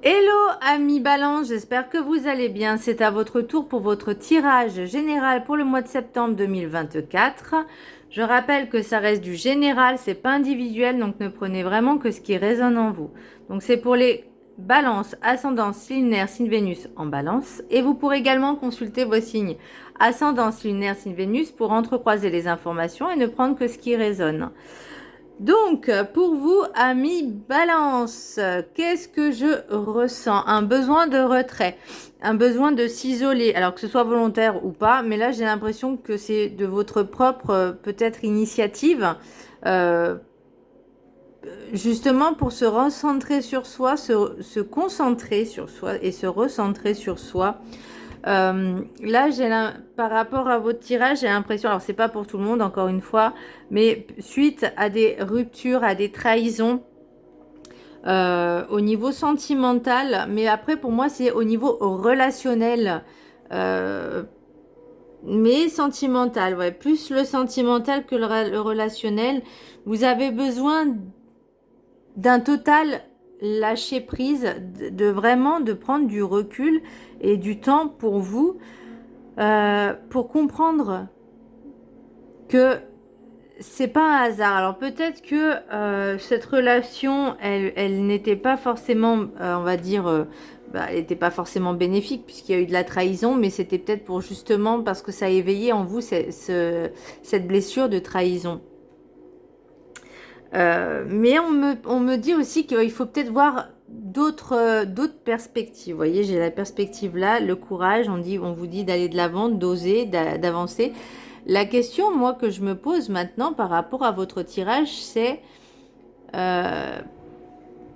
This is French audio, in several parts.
Hello amis Balance, j'espère que vous allez bien. C'est à votre tour pour votre tirage général pour le mois de septembre 2024. Je rappelle que ça reste du général, c'est pas individuel, donc ne prenez vraiment que ce qui résonne en vous. Donc c'est pour les Balance, ascendant, signe lunaire, signe Vénus en Balance. Et vous pourrez également consulter vos signes ascendant, signe lunaire, signe Vénus pour entrecroiser les informations et ne prendre que ce qui résonne. Donc, pour vous, amis Balance, qu'est-ce que je ressens? Un besoin de retrait, un besoin de s'isoler, alors que ce soit volontaire ou pas, mais là j'ai l'impression que c'est de votre propre peut-être initiative, euh, justement pour se recentrer sur soi, se concentrer sur soi et se recentrer sur soi. Là, par rapport à votre tirage, j'ai l'impression, alors c'est pas pour tout le monde, encore une fois, mais suite à des ruptures, à des trahisons, au niveau sentimental, mais après pour moi c'est au niveau relationnel, mais sentimental, ouais, plus le sentimental que le relationnel. Vous avez besoin d'un total lâcher prise, de vraiment de prendre du recul et du temps pour vous, pour comprendre que c'est pas un hasard. Alors peut-être que cette relation, elle n'était pas forcément, on va dire, elle n'était pas forcément bénéfique puisqu'il y a eu de la trahison, mais c'était peut-être pour justement parce que ça a éveillé en vous cette blessure de trahison. Mais on me dit aussi qu'il faut peut-être voir d'autres perspectives. Vous voyez, j'ai la perspective là, le courage, on vous dit d'aller de l'avant, d'oser, d'avancer. La question, moi, que je me pose maintenant par rapport à votre tirage, c'est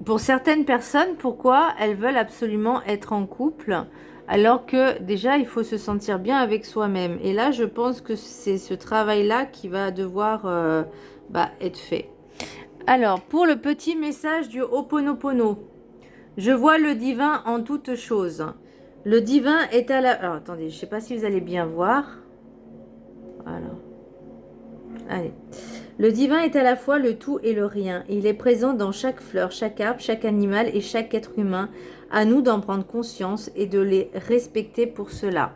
pour certaines personnes, pourquoi elles veulent absolument être en couple alors que déjà, il faut se sentir bien avec soi-même. Et là, je pense que c'est ce travail-là qui va devoir être fait. Alors, pour le petit message du Ho'oponopono, je vois le divin en toutes choses. Le divin est à la... Alors, attendez, je ne sais pas si vous allez bien voir. Voilà. Allez. Le divin est à la fois le tout et le rien. Il est présent dans chaque fleur, chaque arbre, chaque animal et chaque être humain. À nous d'en prendre conscience et de les respecter pour cela.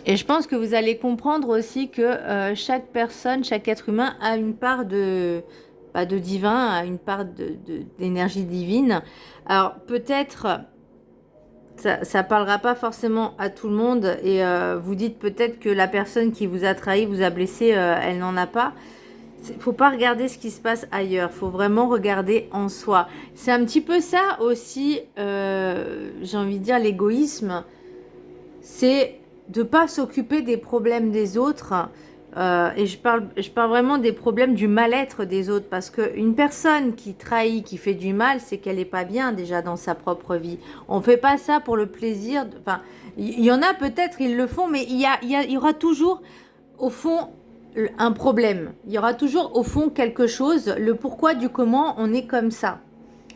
Et je pense que vous allez comprendre aussi que chaque personne, chaque être humain a une part de divin, a une part d'énergie divine. Alors peut-être, ça parlera pas forcément à tout le monde et vous dites peut-être que la personne qui vous a trahi, vous a blessé, elle n'en a pas. Il faut pas regarder ce qui se passe ailleurs, il faut vraiment regarder en soi. C'est un petit peu ça aussi, j'ai envie de dire, l'égoïsme. C'est de pas s'occuper des problèmes des autres. Et je parle vraiment des problèmes du mal-être des autres, parce qu'une personne qui trahit, qui fait du mal, c'est qu'elle n'est pas bien déjà dans sa propre vie. On ne fait pas ça pour le plaisir. Enfin, il y en a peut-être, ils le font, mais il y aura toujours, au fond, un problème. Il y aura toujours, au fond, quelque chose, le pourquoi du comment on est comme ça.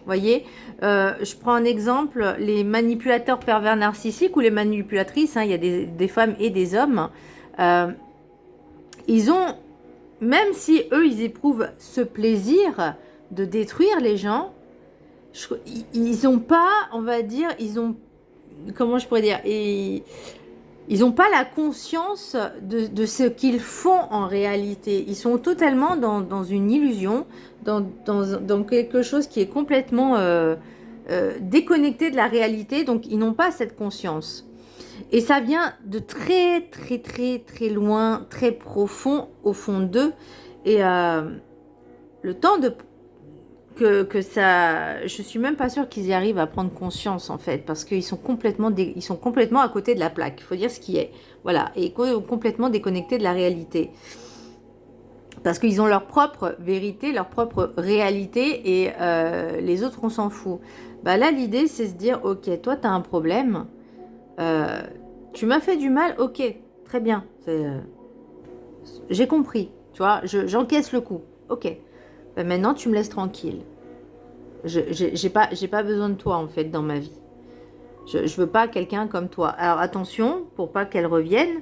Voyez, je prends un exemple, les manipulateurs pervers narcissiques ou les manipulatrices, il y a des femmes et des hommes, ils ont, même si eux, ils éprouvent ce plaisir de détruire les gens, ils n'ont pas, on va dire, comment je pourrais dire, ils n'ont pas la conscience de ce qu'ils font en réalité. Ils sont totalement dans une illusion, dans quelque chose qui est complètement déconnecté de la réalité. Donc, ils n'ont pas cette conscience. Et ça vient de très, très, très, très loin, très profond au fond d'eux. Et le temps que ça, je suis même pas sûre qu'ils y arrivent à prendre conscience en fait, parce qu'ils sont complètement à côté de la plaque. Il faut dire ce qui est, voilà, et complètement déconnectés de la réalité, parce qu'ils ont leur propre vérité, leur propre réalité, et les autres on s'en fout. Bah là l'idée c'est se dire ok, toi tu as un problème, tu m'as fait du mal, ok, très bien, j'ai compris, tu vois, j'encaisse le coup, ok. Ben maintenant, tu me laisses tranquille. J'ai pas besoin de toi, en fait, dans ma vie. Je veux pas quelqu'un comme toi. Alors, attention, pour pas qu'elle revienne,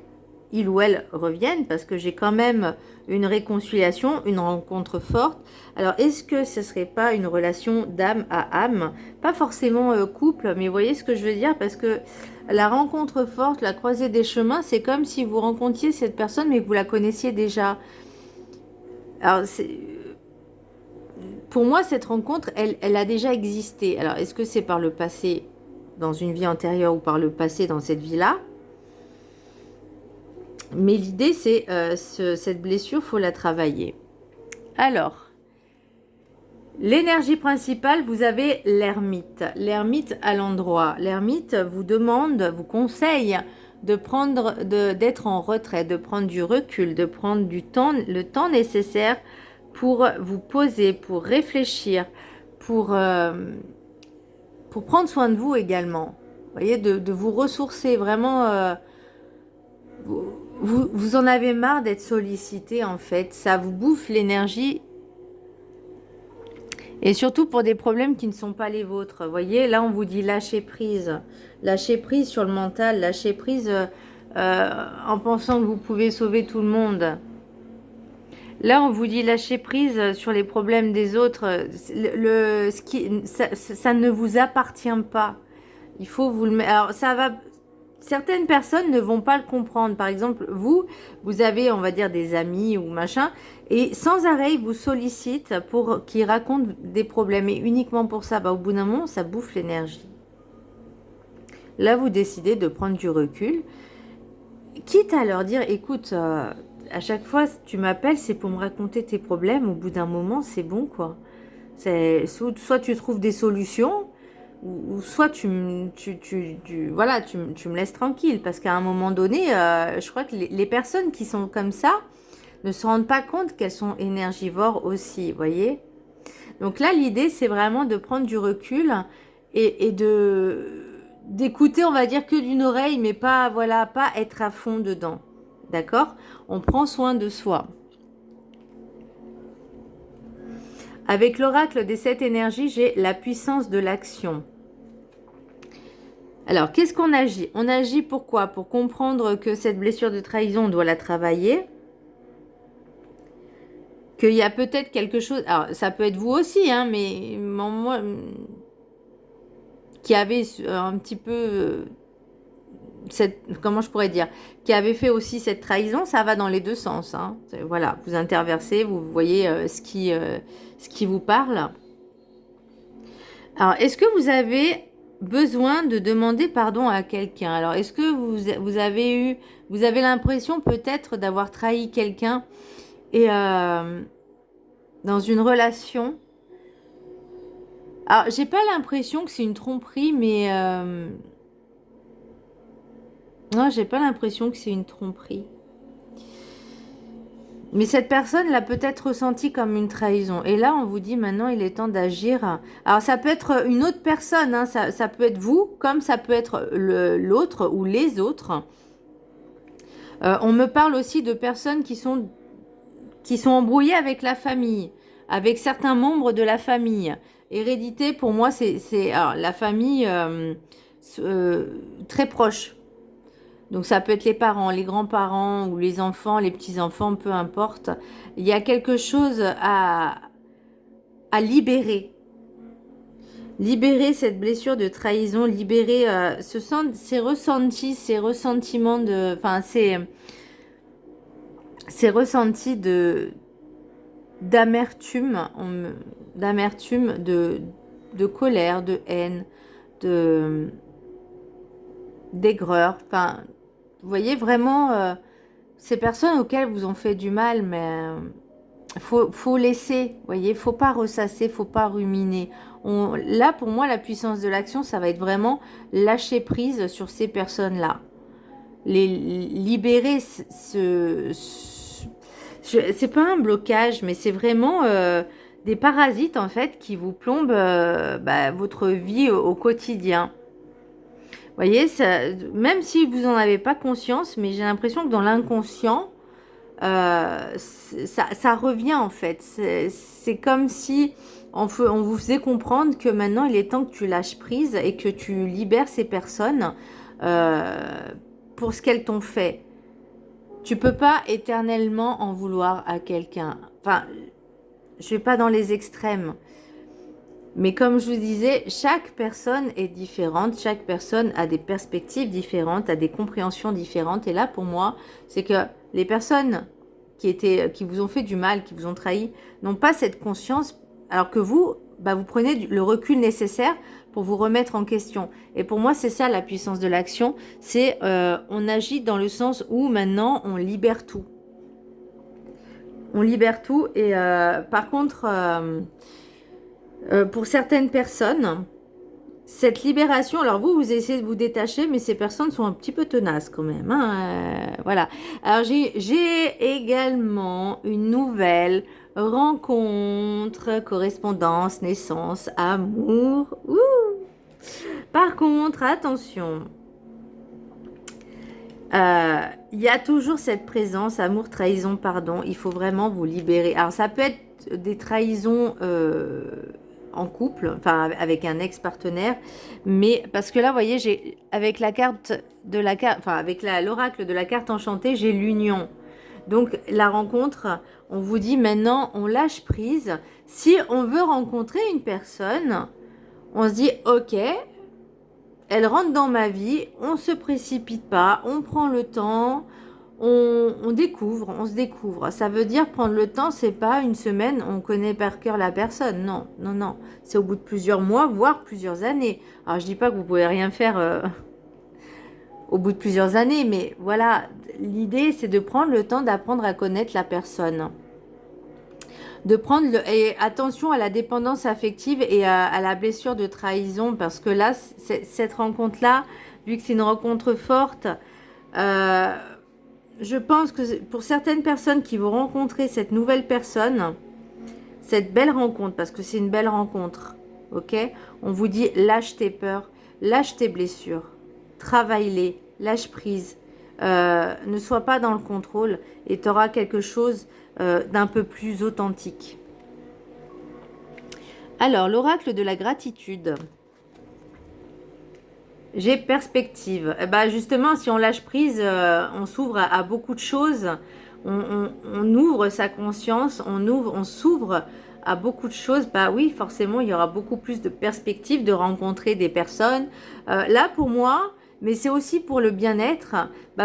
il ou elle revienne, parce que j'ai quand même une réconciliation, une rencontre forte. Alors, est-ce que ce serait pas une relation d'âme à âme? Pas forcément couple, mais vous voyez ce que je veux dire? Parce que la rencontre forte, la croisée des chemins, c'est comme si vous rencontriez cette personne, mais que vous la connaissiez déjà. Alors, pour moi, cette rencontre, elle a déjà existé. Alors, est-ce que c'est par le passé, dans une vie antérieure, ou par le passé, dans cette vie-là? Mais l'idée, c'est cette blessure, faut la travailler. Alors, l'énergie principale, vous avez l'ermite. L'ermite à l'endroit. L'ermite vous demande, vous conseille d'être en retrait, de prendre du recul, de prendre du temps, le temps nécessaire pour vous poser, pour réfléchir, pour prendre soin de vous également. Vous voyez, de vous ressourcer vraiment. Vous en avez marre d'être sollicité en fait. Ça vous bouffe l'énergie. Et surtout pour des problèmes qui ne sont pas les vôtres. Vous voyez, là on vous dit lâcher prise. Lâcher prise sur le mental, lâcher prise en pensant que vous pouvez sauver tout le monde. Là on vous dit lâcher prise sur les problèmes des autres. Ça ne vous appartient pas. Il faut vous le mettre. Alors ça va... Certaines personnes ne vont pas le comprendre. Par exemple, vous avez, on va dire, des amis ou machin, et sans arrêt, ils vous sollicitent pour qu'ils racontent des problèmes. Et uniquement pour ça, au bout d'un moment, ça bouffe l'énergie. Là, vous décidez de prendre du recul, quitte à leur dire, écoute, à chaque fois, tu m'appelles, c'est pour me raconter tes problèmes. Au bout d'un moment, c'est bon, quoi. Soit tu trouves des solutions, ou soit voilà, tu me laisses tranquille, parce qu'à un moment donné, je crois que les personnes qui sont comme ça ne se rendent pas compte qu'elles sont énergivores aussi, vous voyez. Donc là, l'idée, c'est vraiment de prendre du recul et d'écouter, on va dire, que d'une oreille, mais pas, voilà, pas être à fond dedans, d'accord? On prend soin de soi. Avec l'oracle des 7 énergies, j'ai la puissance de l'action. Alors, qu'est-ce qu'on agit? On agit pourquoi? Pour comprendre que cette blessure de trahison, on doit la travailler. Qu'il y a peut-être quelque chose... Alors, ça peut être vous aussi, hein, mais moi... Qui avait un petit peu... comment je pourrais dire? Qui avait fait aussi cette trahison, ça va dans les deux sens. Hein. Voilà, vous interversez, vous voyez ce qui vous parle. Alors, est-ce que vous avez besoin de demander pardon à quelqu'un? Alors, est-ce que vous avez l'impression peut-être d'avoir trahi quelqu'un et dans une relation? Alors, j'ai pas l'impression que c'est une tromperie, mais non, j'ai pas l'impression que c'est une tromperie. Mais cette personne l'a peut-être ressenti comme une trahison. Et là, on vous dit maintenant, il est temps d'agir. Alors, ça peut être une autre personne, hein, ça peut être vous, comme ça peut être l'autre ou les autres. On me parle aussi de personnes qui sont embrouillées avec la famille, avec certains membres de la famille. Hérédité, pour moi, c'est la famille très proche. Donc ça peut être les parents, les grands-parents ou les enfants, les petits-enfants, peu importe. Il y a quelque chose à libérer. Libérer cette blessure de trahison, libérer ces ressentis, ces ressentiments de... Enfin, ces ressentis d'amertume, de colère, de haine, d'aigreur. Enfin, vous voyez vraiment ces personnes auxquelles vous ont fait du mal, mais faut laisser, vous voyez, faut pas ressasser, faut pas ruminer. Là, pour moi, la puissance de l'action, ça va être vraiment lâcher prise sur ces personnes-là. Les libérer, c'est pas un blocage, mais c'est vraiment des parasites, en fait, qui vous plombent votre vie au quotidien. Vous voyez, même si vous n'en avez pas conscience, mais j'ai l'impression que dans l'inconscient, ça revient en fait. C'est comme si on vous faisait comprendre que maintenant il est temps que tu lâches prise et que tu libères ces personnes pour ce qu'elles t'ont fait. Tu peux pas éternellement en vouloir à quelqu'un. Enfin, je vais pas dans les extrêmes. Mais comme je vous disais, chaque personne est différente, chaque personne a des perspectives différentes, a des compréhensions différentes. Et là, pour moi, c'est que les personnes qui vous ont fait du mal, qui vous ont trahi, n'ont pas cette conscience, alors que vous, vous prenez le recul nécessaire pour vous remettre en question. Et pour moi, c'est ça la puissance de l'action, c'est on agit dans le sens où maintenant on libère tout. On libère tout et par contre... pour certaines personnes, cette libération, alors vous essayez de vous détacher, mais ces personnes sont un petit peu tenaces quand même. Hein, voilà. Alors j'ai également une nouvelle rencontre, correspondance, naissance, amour. Ouh. Par contre, attention. Il y a toujours cette présence, amour, trahison, pardon. Il faut vraiment vous libérer. Alors ça peut être des trahisons en couple, enfin avec un ex-partenaire, mais parce que là, vous voyez, j'ai avec la carte de la carte, enfin avec l'oracle de la carte enchantée, j'ai l'union. Donc la rencontre, on vous dit maintenant, on lâche prise. Si on veut rencontrer une personne, on se dit ok. Elle rentre dans ma vie, on se précipite pas, on prend le temps, on découvre, on se découvre. Ça veut dire prendre le temps, c'est pas une semaine, on connaît par cœur la personne. Non, non, non. C'est au bout de plusieurs mois, voire plusieurs années. Alors je dis pas que vous pouvez rien faire au bout de plusieurs années, mais voilà, l'idée c'est de prendre le temps d'apprendre à connaître la personne. De prendre et attention à la dépendance affective et à la blessure de trahison, parce que là, cette rencontre-là, vu que c'est une rencontre forte, je pense que pour certaines personnes qui vont rencontrer cette nouvelle personne, cette belle rencontre, parce que c'est une belle rencontre, ok? On vous dit lâche tes peurs, lâche tes blessures, travaille-les, lâche prise, ne sois pas dans le contrôle et tu auras quelque chose d'un peu plus authentique. Alors, l'oracle de la gratitude. J'ai perspective. Justement, si on lâche prise, on s'ouvre à beaucoup de choses. On ouvre sa conscience, on s'ouvre à beaucoup de choses. Oui, forcément, il y aura beaucoup plus de perspectives de rencontrer des personnes. Là, pour moi, mais c'est aussi pour le bien-être,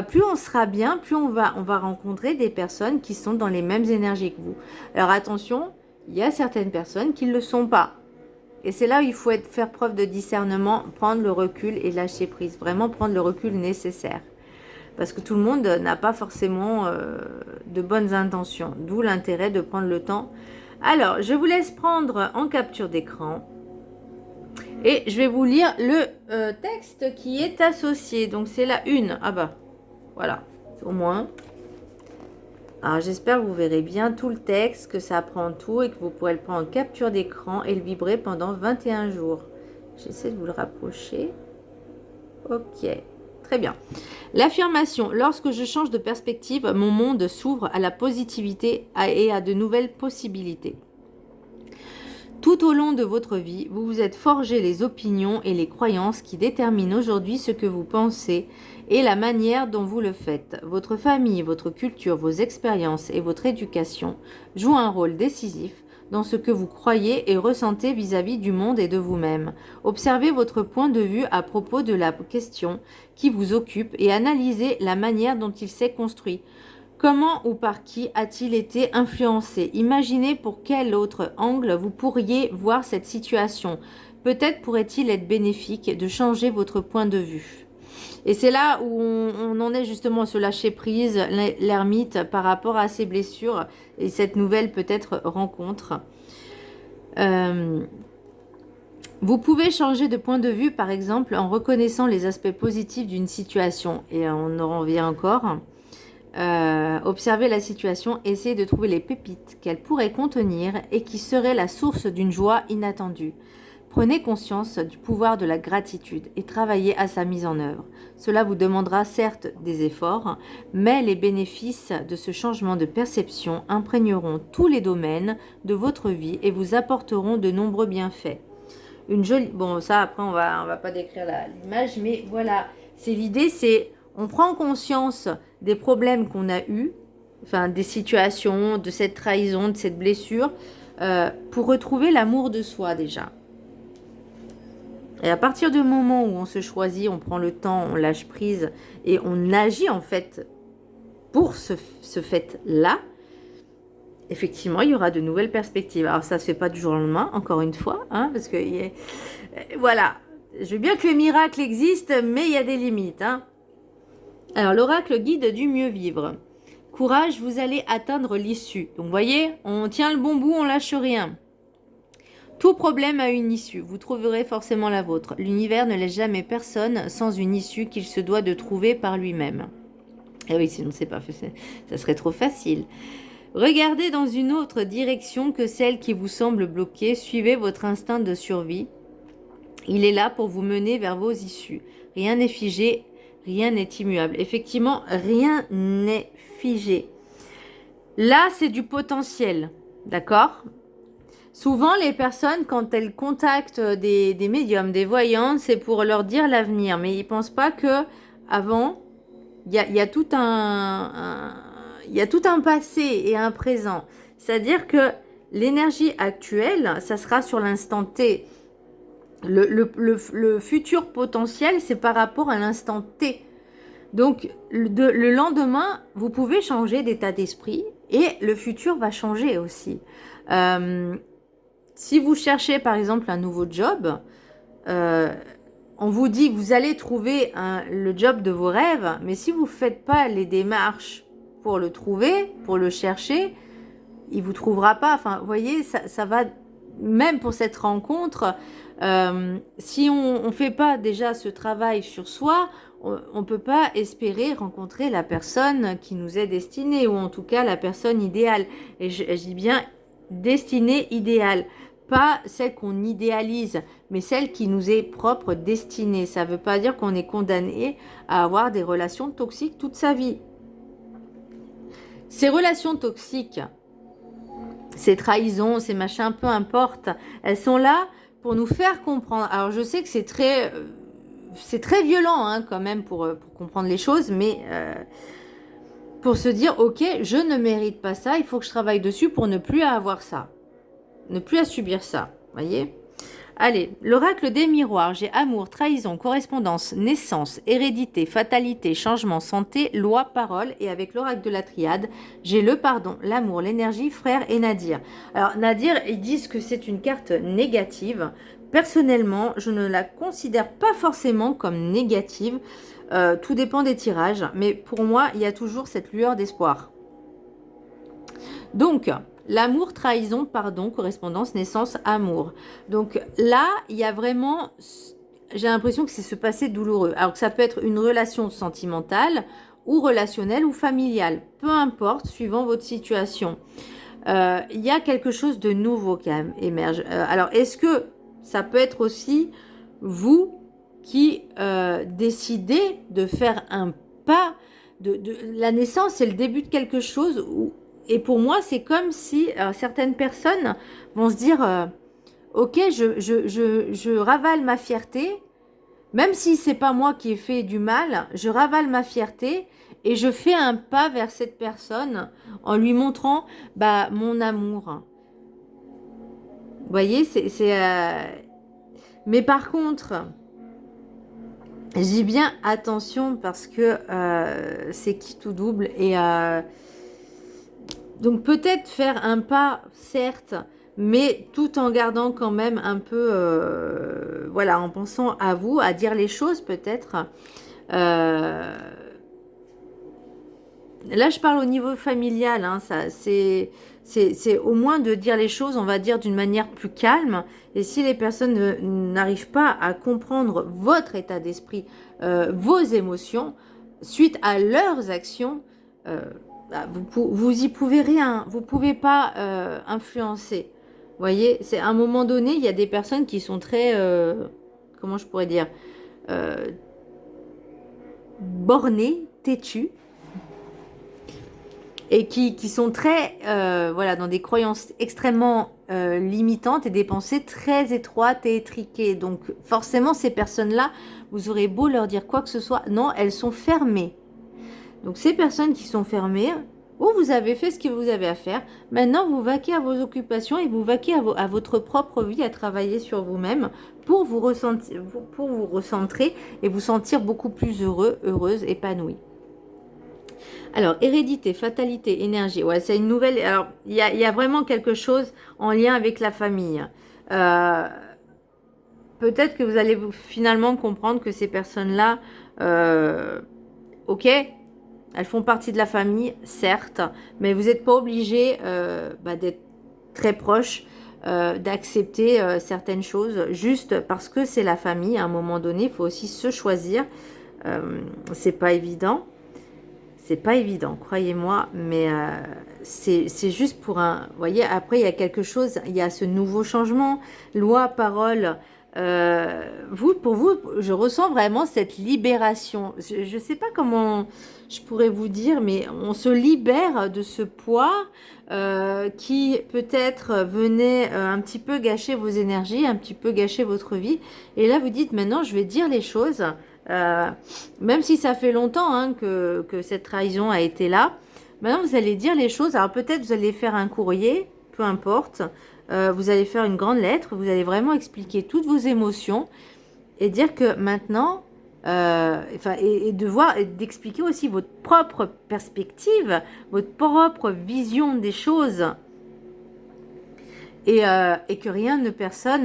plus on sera bien, plus on va rencontrer des personnes qui sont dans les mêmes énergies que vous. Alors attention, il y a certaines personnes qui ne le sont pas. Et c'est là où il faut faire preuve de discernement, prendre le recul et lâcher prise. Vraiment prendre le recul nécessaire. Parce que tout le monde n'a pas forcément de bonnes intentions. D'où l'intérêt de prendre le temps. Alors, je vous laisse prendre en capture d'écran. Et je vais vous lire le texte qui est associé. Donc, c'est la une. Voilà. Au moins. Alors, j'espère que vous verrez bien tout le texte, que ça prend tout et que vous pourrez le prendre en capture d'écran et le vibrer pendant 21 jours. J'essaie de vous le rapprocher. Ok. Très bien. L'affirmation. Lorsque je change de perspective, mon monde s'ouvre à la positivité et à de nouvelles possibilités. Tout au long de votre vie, vous vous êtes forgé les opinions et les croyances qui déterminent aujourd'hui ce que vous pensez et la manière dont vous le faites. Votre famille, votre culture, vos expériences et votre éducation jouent un rôle décisif dans ce que vous croyez et ressentez vis-à-vis du monde et de vous-même. Observez votre point de vue à propos de la question qui vous occupe et analysez la manière dont il s'est construit. Comment ou par qui a-t-il été influencé? Imaginez pour quel autre angle vous pourriez voir cette situation. Peut-être pourrait-il être bénéfique de changer votre point de vue. Et c'est là où on en est justement ce lâcher prise, l'ermite par rapport à ses blessures et cette nouvelle peut-être rencontre. Vous pouvez changer de point de vue par exemple en reconnaissant les aspects positifs d'une situation. Et on en revient encore. Observez la situation, essayez de trouver les pépites qu'elle pourrait contenir et qui seraient la source d'une joie inattendue. Prenez conscience du pouvoir de la gratitude et travaillez à sa mise en œuvre. Cela vous demandera certes des efforts, mais les bénéfices de ce changement de perception imprégneront tous les domaines de votre vie et vous apporteront de nombreux bienfaits. Une jolie... Bon, ça après on va pas décrire l'image, mais voilà, c'est l'idée, c'est on prend conscience des problèmes qu'on a eus, enfin des situations, de cette trahison, de cette blessure, pour retrouver l'amour de soi déjà. Et à partir du moment où on se choisit, on prend le temps, on lâche prise et on agit en fait pour ce fait-là, effectivement, il y aura de nouvelles perspectives. Alors ça ne se fait pas du jour au lendemain, encore une fois, hein, parce que voilà, je veux bien que le miracle existe, mais il y a des limites. Hein. Alors l'oracle guide du mieux vivre. Courage, vous allez atteindre l'issue. Donc vous voyez, on tient le bon bout, on lâche rien. Tout problème a une issue, vous trouverez forcément la vôtre. L'univers ne laisse jamais personne sans une issue qu'il se doit de trouver par lui-même. Et oui, sinon c'est pas fait, ça serait trop facile. Regardez dans une autre direction que celle qui vous semble bloquée, suivez votre instinct de survie. Il est là pour vous mener vers vos issues. Rien n'est figé, rien n'est immuable. Effectivement, rien n'est figé. Là, c'est du potentiel, d'accord ? Souvent, les personnes, quand elles contactent des médiums, des voyants, c'est pour leur dire l'avenir. Mais ils ne pensent pas qu'avant, il y a tout un passé et un présent. C'est-à-dire que l'énergie actuelle, ça sera sur l'instant T. Le futur potentiel, c'est par rapport à l'instant T. Donc, le lendemain, vous pouvez changer d'état d'esprit et le futur va changer aussi. Si vous cherchez par exemple un nouveau job, on vous dit que vous allez trouver le job de vos rêves, mais si vous ne faites pas les démarches pour le trouver, pour le chercher, il ne vous trouvera pas. Enfin, vous voyez, ça va, même pour cette rencontre, si on ne fait pas déjà ce travail sur soi, on ne peut pas espérer rencontrer la personne qui nous est destinée, ou en tout cas la personne idéale. Et je dis bien destinée idéale. Pas celle qu'on idéalise, mais celle qui nous est propre, destinée. Ça ne veut pas dire qu'on est condamné à avoir des relations toxiques toute sa vie. Ces relations toxiques, ces trahisons, ces machins, peu importe, elles sont là pour nous faire comprendre. Alors je sais que c'est très violent hein, quand même pour comprendre les choses, mais pour se dire, ok, je ne mérite pas ça, il faut que je travaille dessus pour ne plus avoir ça. Ne plus à subir ça, voyez. Allez, l'oracle des miroirs, j'ai amour, trahison, correspondance, naissance, hérédité, fatalité, changement, santé, loi, parole. Et avec l'oracle de la triade, j'ai le pardon, l'amour, l'énergie, frère et Nadir. Alors Nadir, ils disent que c'est une carte négative. Personnellement, je ne la considère pas forcément comme négative. Tout dépend des tirages. Mais pour moi, il y a toujours cette lueur d'espoir. Donc, l'amour, trahison, pardon, correspondance, naissance, amour. Donc là, il y a vraiment, j'ai l'impression que c'est ce passé douloureux. Alors que ça peut être une relation sentimentale ou relationnelle ou familiale. Peu importe, suivant votre situation. Il y a quelque chose de nouveau qui émerge. Alors, est-ce que ça peut être aussi vous qui décidez de faire un pas la naissance, c'est le début de quelque chose où et pour moi, c'est comme si certaines personnes vont se dire ok, je ravale ma fierté, même si c'est pas moi qui ai fait du mal, je ravale ma fierté et je fais un pas vers cette personne en lui montrant mon amour. Vous voyez, mais par contre, je dis bien attention parce que c'est qui tout double et donc peut-être faire un pas, certes, mais tout en gardant quand même un peu, voilà, en pensant à vous, à dire les choses peut-être. Là, je parle au niveau familial, hein, c'est au moins de dire les choses, on va dire, d'une manière plus calme. Et si les personnes n'arrivent pas à comprendre votre état d'esprit, vos émotions, suite à leurs actions, vous y pouvez rien, vous pouvez pas influencer. Vous voyez, c'est à un moment donné, il y a des personnes qui sont très, comment je pourrais dire, bornées, têtues, et qui sont très, voilà, dans des croyances extrêmement limitantes et des pensées très étroites et étriquées. Donc forcément, ces personnes-là Vous aurez beau leur dire quoi que ce soit, non, elles sont fermées. Donc ces personnes qui sont fermées, vous avez fait ce que vous avez à faire. Maintenant, vous vaquez à vos occupations et vous vaquez à votre propre vie, à travailler sur vous-même pour vous recentrer et vous sentir beaucoup plus heureux, heureuse, épanoui. Alors, hérédité, fatalité, énergie. Ouais, c'est une nouvelle... Alors, il y a vraiment quelque chose en lien avec la famille. Peut-être que vous allez finalement comprendre que ces personnes-là, ok, elles font partie de la famille, certes, mais vous n'êtes pas obligé d'être très proche, d'accepter certaines choses, juste parce que c'est la famille. À un moment donné, il faut aussi se choisir. C'est pas évident. C'est pas évident, croyez-moi, mais c'est juste pour un... Vous voyez, après, il y a quelque chose, il y a ce nouveau changement, loi, parole. Pour vous, je ressens vraiment cette libération. Je ne sais pas comment je pourrais vous dire, mais on se libère de ce poids qui peut-être venait un petit peu gâcher vos énergies, un petit peu gâcher votre vie. Et là, vous dites, maintenant, je vais dire les choses. Même si ça fait longtemps hein, que cette trahison a été là, maintenant vous allez dire les choses. Alors peut-être vous allez faire un courrier, peu importe, vous allez faire une grande lettre, vous allez vraiment expliquer toutes vos émotions et dire que maintenant, et d'expliquer aussi votre propre perspective, votre propre vision des choses. Et que rien ni personne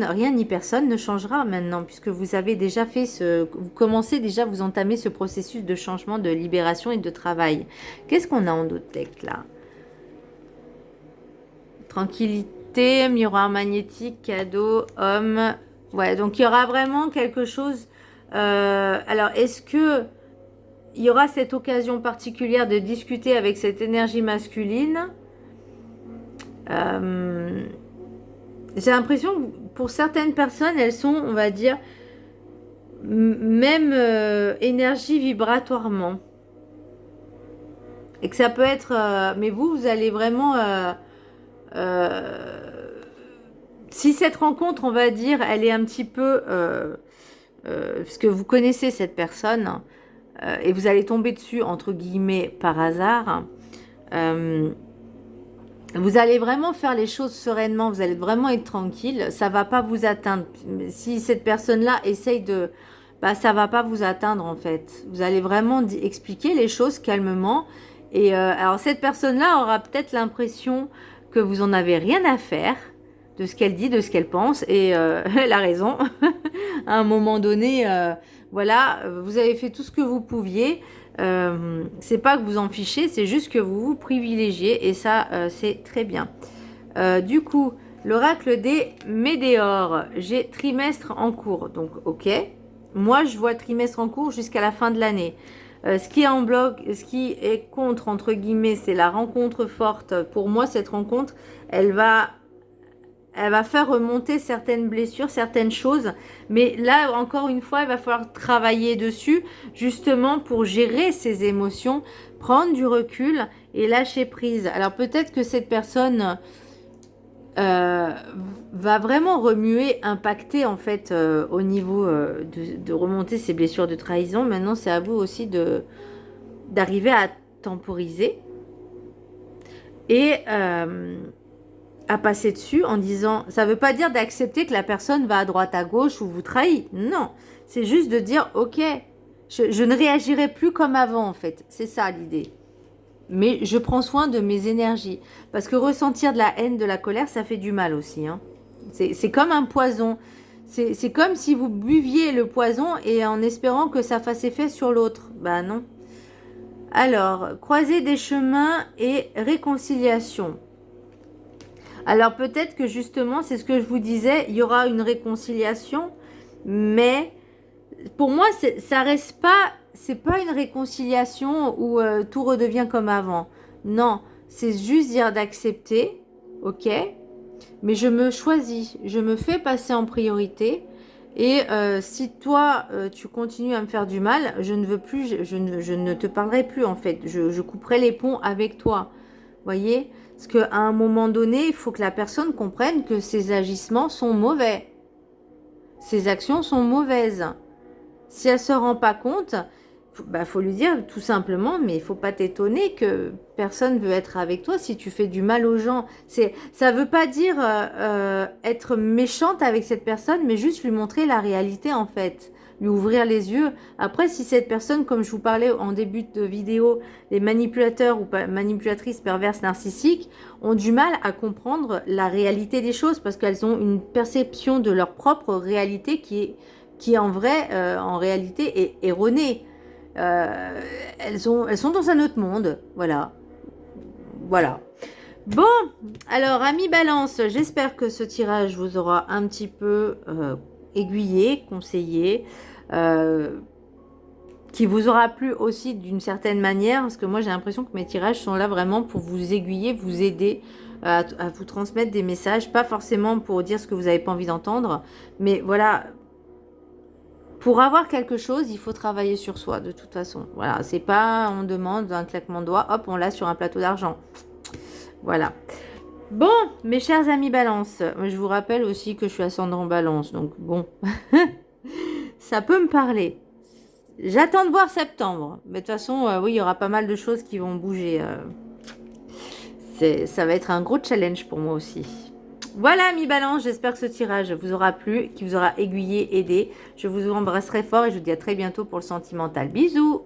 ne changera maintenant, puisque vous avez déjà fait vous commencez déjà, vous entamez ce processus de changement, de libération et de travail. Qu'est-ce qu'on a en d'autres decks là? Tranquillité, miroir magnétique, cadeau, homme. Ouais, donc il y aura vraiment quelque chose. Alors, est-ce que il y aura cette occasion particulière de discuter avec cette énergie masculine? J'ai l'impression que pour certaines personnes, elles sont, on va dire, même énergie vibratoirement. Et que ça peut être... mais vous allez vraiment... si cette rencontre, on va dire, elle est un petit peu... parce que vous connaissez cette personne, et vous allez tomber dessus, entre guillemets, par hasard... vous allez vraiment faire les choses sereinement, vous allez vraiment être tranquille, ça va pas vous atteindre. Si cette personne-là essaye de... ça va pas vous atteindre en fait. Vous allez vraiment expliquer les choses calmement. Et alors cette personne-là aura peut-être l'impression que vous en avez rien à faire de ce qu'elle dit, de ce qu'elle pense. Et elle a raison. À un moment donné, voilà, vous avez fait tout ce que vous pouviez. C'est pas que vous en fichez, c'est juste que vous vous privilégiez et ça c'est très bien. Du coup, l'oracle des météores, j'ai trimestre en cours, donc ok. Moi je vois trimestre en cours jusqu'à la fin de l'année. Ce qui est en bloc, ce qui est contre entre guillemets, c'est la rencontre forte. Pour moi cette rencontre, elle va faire remonter certaines blessures, certaines choses. Mais là, encore une fois, il va falloir travailler dessus, justement pour gérer ses émotions, prendre du recul et lâcher prise. Alors peut-être que cette personne va vraiment remuer, impacter en fait au niveau de remonter ses blessures de trahison. Maintenant, c'est à vous aussi d'arriver à temporiser. Et... à passer dessus en disant, ça ne veut pas dire d'accepter que la personne va à droite à gauche ou vous trahit, non, c'est juste de dire ok, je ne réagirai plus comme avant en fait, c'est ça l'idée, mais je prends soin de mes énergies, parce que ressentir de la haine, de la colère, ça fait du mal aussi, hein. C'est comme un poison, c'est comme si vous buviez le poison et en espérant que ça fasse effet sur l'autre, bah non. Alors, croiser des chemins et réconciliation. Alors peut-être que justement, c'est ce que je vous disais, il y aura une réconciliation, mais pour moi, ça reste pas, c'est pas une réconciliation où tout redevient comme avant. Non, c'est juste dire d'accepter, ok, mais je me choisis, je me fais passer en priorité. Et si toi, tu continues à me faire du mal, je ne veux plus, je ne te parlerai plus en fait. Je couperai les ponts avec toi. Voyez ? Parce qu'à un moment donné, il faut que la personne comprenne que ses agissements sont mauvais. Ses actions sont mauvaises. Si elle se rend pas compte, faut lui dire tout simplement, mais il faut pas t'étonner que personne veut être avec toi si tu fais du mal aux gens. Ça veut pas dire être méchante avec cette personne, mais juste lui montrer la réalité en fait, lui ouvrir les yeux. Après, si cette personne, comme je vous parlais en début de vidéo, les manipulateurs ou manipulatrices perverses narcissiques ont du mal à comprendre la réalité des choses parce qu'elles ont une perception de leur propre réalité qui en vrai, en réalité, est erronée. Elles sont dans un autre monde, voilà. Voilà. Bon, alors, amis Balance, j'espère que ce tirage vous aura un petit peu aiguillé, conseillé, qui vous aura plu aussi d'une certaine manière, parce que moi j'ai l'impression que mes tirages sont là vraiment pour vous aiguiller, vous aider à vous transmettre des messages, pas forcément pour dire ce que vous n'avez pas envie d'entendre, mais voilà, pour avoir quelque chose, il faut travailler sur soi de toute façon. Voilà, c'est pas on demande un claquement de doigts, hop, on l'a sur un plateau d'argent. Voilà. Bon, mes chers amis Balance, je vous rappelle aussi que je suis ascendant Balance, donc bon, ça peut me parler. J'attends de voir septembre, mais de toute façon, oui, il y aura pas mal de choses qui vont bouger. Ça va être un gros challenge pour moi aussi. Voilà, mi Balance, j'espère que ce tirage vous aura plu, qu'il vous aura aiguillé, aidé. Je vous embrasse très fort et je vous dis à très bientôt pour le sentimental. Bisous!